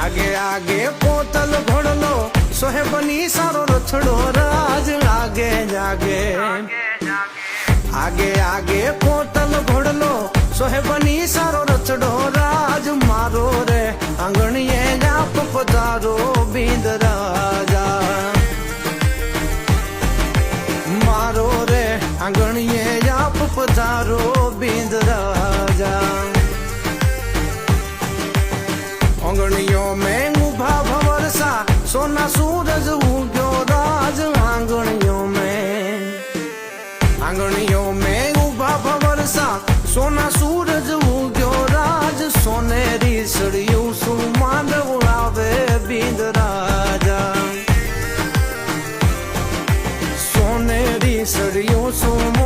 आगे आगे पोतल घोड़लो सोहे बनी सारो रथड़ो राज आगे जागे आगे आगे पोतल घोड़लो सोहे बनी सारो रथड़ो राज मारो रे आंगणिये जाप पधारो बींद राजा मारो रे आंगणिये जाप पधारो बींद राजा आंगणियों में उभा भवरसा सोना सूरज उग्यो राज आंगणियों में उभा भवरसा सोना सूरज उग्यो राज सोनेरी सड़ियों सुमान उड़ावे बींद राजा सोनेरी सड़ियों सुमान